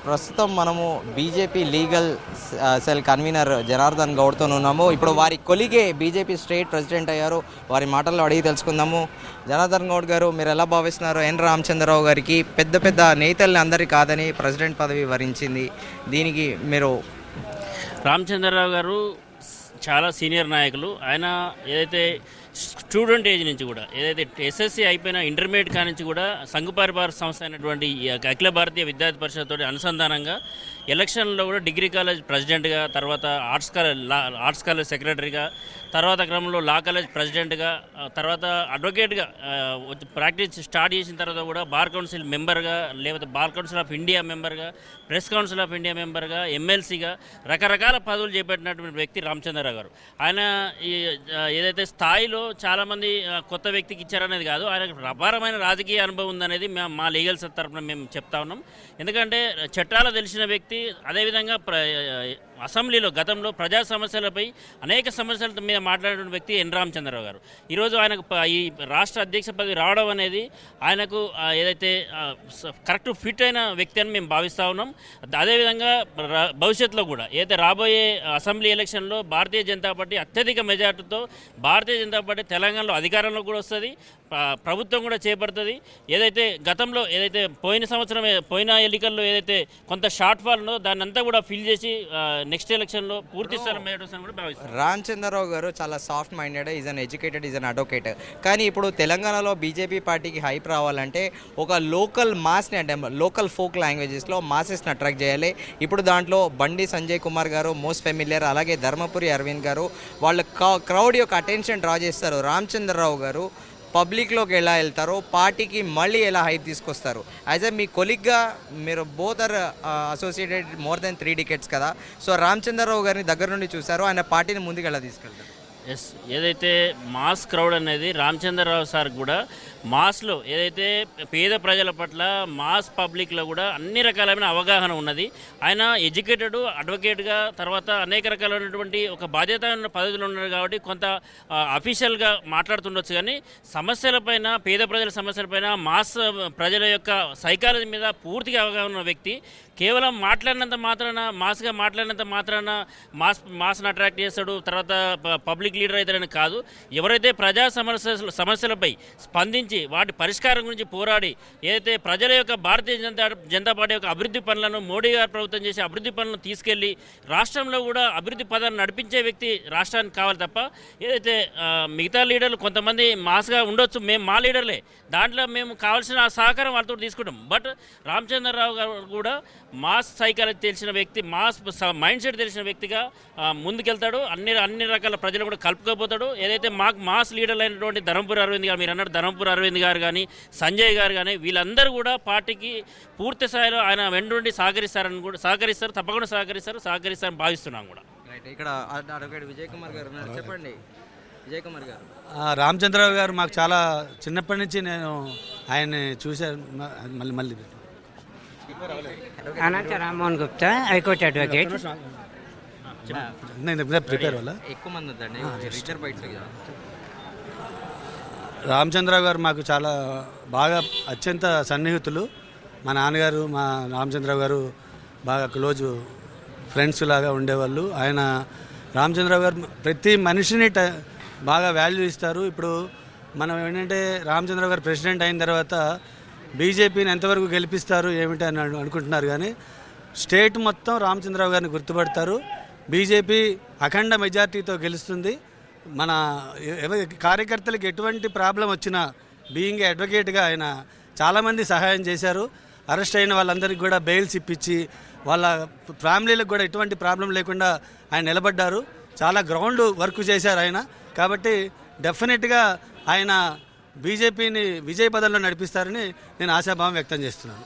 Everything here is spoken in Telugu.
ప్రస్తుతం మనము BJP legal cell convener Janardhan గౌడ్తో ఉన్నాము. ఇప్పుడు వారి కొలిగే బీజేపీ స్టేట్ ప్రెసిడెంట్ అయ్యారు. వారి మాటల్లో అడిగి తెలుసుకుందాము. జనార్దన్ గౌడ్ గారు, మీరు ఎలా భావిస్తున్నారు? ఎన్ రామచంద్రరావు గారికి పెద్ద పెద్ద నేతల్ని అందరికీ కాదని ప్రెసిడెంట్ పదవి వరించింది. దీనికి మీరు? రామచంద్రరావు గారు చాలా సీనియర్ నాయకులు. ఆయన ఏదైతే స్టూడెంట్ ఏజ్ నుంచి కూడా, ఏదైతే ఎస్ఎస్సి అయిపోయిన ఇంటర్మీడియట్ కా నుంచి కూడా సంఘ పరివార సంస్థ అయినటువంటి అఖిల భారతీయ విద్యార్థి పరిషత్ తోటి అనుసంధానంగా ఎలక్షన్లో కూడా డిగ్రీ కాలేజ్ ప్రెసిడెంట్గా, తర్వాత ఆర్ట్స్ కాలేజ్ సెక్రటరీగా, తర్వాత క్రమంలో లా కాలేజ్ ప్రెసిడెంట్గా, తర్వాత అడ్వకేట్గా ప్రాక్టీస్ స్టార్ట్ చేసిన తర్వాత కూడా బార్ కౌన్సిల్ మెంబర్గా, లేకపోతే బార్ కౌన్సిల్ ఆఫ్ ఇండియా మెంబర్గా, ప్రెస్ కౌన్సిల్ ఆఫ్ ఇండియా మెంబర్గా, ఎమ్మెల్సీగా రకరకాల పదవులు చేపట్టినటువంటి వ్యక్తి రామచంద్రరావు గారు. ఆయన ఏదైతే స్థాయిలో చాలామంది కొత్త వ్యక్తికి ఇచ్చారనేది కాదు, ఆయనకు అపారమైన రాజకీయ అనుభవం ఉందనేది మా లీగల్ సెల్ తరఫున మేము చెప్తా ఉన్నాం. ఎందుకంటే చట్టాలు తెలిసిన వ్యక్తి, అదేవిధంగా అసెంబ్లీలో గతంలో ప్రజా సమస్యలపై అనేక సమస్యల మీద మాట్లాడిన వ్యక్తి ఎన్ రామచంద్రరావు గారు. ఈరోజు ఆయనకు ఈ రాష్ట్ర అధ్యక్ష పదవి రావడం అనేది ఆయనకు ఏదైతే కరెక్ట్ ఫిట్ అయిన వ్యక్తి అని మేము భావిస్తూ ఉన్నాం. అదేవిధంగా భవిష్యత్తులో కూడా ఏదైతే రాబోయే అసెంబ్లీ ఎలక్షన్లో భారతీయ జనతా పార్టీ అత్యధిక మెజార్టీతో భారతీయ జనతా పార్టీ తెలంగాణలో అధికారంలో కూడా వస్తుంది, ప్రభుత్వం కూడా చేపడుతుంది. ఏదైతే గతంలో ఏదైతే పోయిన ఎన్నికల్లో ఏదైతే కొంత షార్ట్ ఫాల్ ఉందో దాన్ని అంతా కూడా ఫిల్ చేసి నెక్స్ట్ ఎలక్షన్లో పూర్తి స్థాయి మెజారిటీ కూడా భావిస్తారు. రామచంద్రరావు గారు చాలా soft minded, is an educated, is an advocate. కానీ ఇప్పుడు తెలంగాణలో బీజేపీ పార్టీకి హైప్ రావాలంటే ఒక లోకల్ మాస్ని, అంటే లోకల్ ఫోక్ లాంగ్వేజెస్లో మాసెస్ని అట్రాక్ట్ చేయాలి. ఇప్పుడు దాంట్లో బండి సంజయ్ కుమార్ గారు మోస్ట్ ఫెమిలియర్, అలాగే ధర్మపురి అరవింద్ గారు వాళ్ళ క్రౌడ్ యొక్క అటెన్షన్ డ్రా చేస్తారు. రామచంద్రరావు గారు పబ్లిక్లోకి ఎలా వెళ్తారో, పార్టీకి మళ్ళీ ఎలా హైప్ తీసుకొస్తారు? యాజ్ ఏ మీ కొలిగ్గా మీరు both are associated more than 3 decades కదా. సో రామచంద్రరావు గారిని దగ్గర నుండి చూశారు, ఆయన పార్టీని ముందుకు ఎలా తీసుకెళ్తారు? ఎస్, ఏదైతే మాస్ క్రౌడ్ అనేది రామచంద్రరావు సార్ కూడా మాస్లో ఏదైతే పేద ప్రజల పట్ల మాస్ పబ్లిక్లో కూడా అన్ని రకాలైన అవగాహన ఉన్నది. ఆయన ఎడ్యుకేటెడ్, అడ్వకేట్గా, తర్వాత అనేక రకాలైనటువంటి ఒక బాధ్యతమైన పదవులు ఉన్నారు కాబట్టి కొంత అఫీషియల్గా మాట్లాడుతుండొచ్చు. కానీ సమస్యలపైన, పేద ప్రజల సమస్యలపైన, మాస్ ప్రజల యొక్క సైకాలజీ మీద పూర్తిగా అవగాహన ఉన్న వ్యక్తి. కేవలం మాట్లాడినంత మాత్రాన, మాస్గా మాట్లాడినంత మాత్రాన మాస్ని అట్రాక్ట్ చేస్తాడు, తర్వాత పబ్లిక్ లీడర్ అవుతాడని కాదు. ఎవరైతే ప్రజా సమస్యలపై స్పందించి వాటి పరిష్కారం గురించి పోరాడి, ఏదైతే ప్రజల యొక్క భారతీయ జనతా పార్టీ యొక్క అభివృద్ధి పనులను మోడీ గారు ప్రభుత్వం చేసే అభివృద్ధి పనులను తీసుకెళ్లి రాష్ట్రంలో కూడా అభివృద్ధి పదాన్ని నడిపించే వ్యక్తి రాష్ట్రానికి కావాలి తప్ప, ఏదైతే మిగతా లీడర్లు కొంతమంది మాస్గా ఉండొచ్చు, మేము మా లీడర్లే, దాంట్లో మేము కావాల్సిన సహకారం వాళ్ళతో తీసుకుంటాం. బట్ రామచంద్రరావు గారు కూడా మాస్ సైకాలజీ తెలిసిన వ్యక్తి, మాస్ మైండ్ సెట్ తెలిసిన వ్యక్తిగా ముందుకెళ్తాడు. అన్ని రకాల ప్రజలు కూడా కలుపుకోపోతాడు. ఏదైతే మాస్ లీడర్లు అయినటువంటి ధర్మపురి అరవింద్ గారు, మీరు అన్నారు ధర్మపురి అరవింద్ గారు కానీ, సంజయ్ గారు కానీ, వీళ్ళందరూ కూడా పార్టీకి పూర్తి స్థాయిలో ఆయన వెంటుండి సహకరిస్తారు, తప్పకుండా సహకరిస్తారని భావిస్తున్నాం కూడా. ఇక్కడ విజయ్ కుమార్ గారు చెప్పండి. విజయ్ కుమార్ గారు, రామచంద్రరావు గారు మాకు చాలా చిన్నప్పటి నుంచి నేను ఆయన్ని చూశాను. మళ్ళీ Anantha Rammohan Gupta, high court advocate. Prepare వల్ల ఎక్కువ మంది ఉందండి. రామచంద్రరావు గారు మాకు చాలా బాగా అత్యంత సన్నిహితులు. మా నాన్నగారు, మా రామచంద్రరావు గారు బాగా క్లోజ్ ఫ్రెండ్స్ లాగా ఉండేవాళ్ళు. ఆయన రామచంద్రరావు గారు ప్రతి మనిషిని బాగా వాల్యూ ఇస్తారు. ఇప్పుడు మనం ఏంటంటే రామచంద్రరావు గారు ప్రెసిడెంట్ అయిన తర్వాత బీజేపీని ఎంతవరకు గెలిపిస్తారు ఏమిటి అని అనుకుంటున్నారు, కానీ స్టేట్ మొత్తం రామచంద్రరావు గారిని గుర్తుపడతారు. బీజేపీ అఖండ మెజార్టీతో గెలుస్తుంది. మన కార్యకర్తలకు ఎటువంటి ప్రాబ్లం వచ్చినా బీయింగ్ అడ్వకేట్గా ఆయన చాలామంది సహాయం చేశారు. అరెస్ట్ అయిన వాళ్ళందరికీ కూడా బెయిల్స్ ఇప్పించి వాళ్ళ ఫ్యామిలీలకు కూడా ఎటువంటి ప్రాబ్లం లేకుండా ఆయన నిలబడ్డారు. చాలా గ్రౌండ్ వర్క్ చేశారు ఆయన. కాబట్టి డెఫినెట్గా ఆయన బీజేపీని విజయ పదంలో నడిపిస్తారని నేను ఆశాభావం వ్యక్తం చేస్తున్నాను.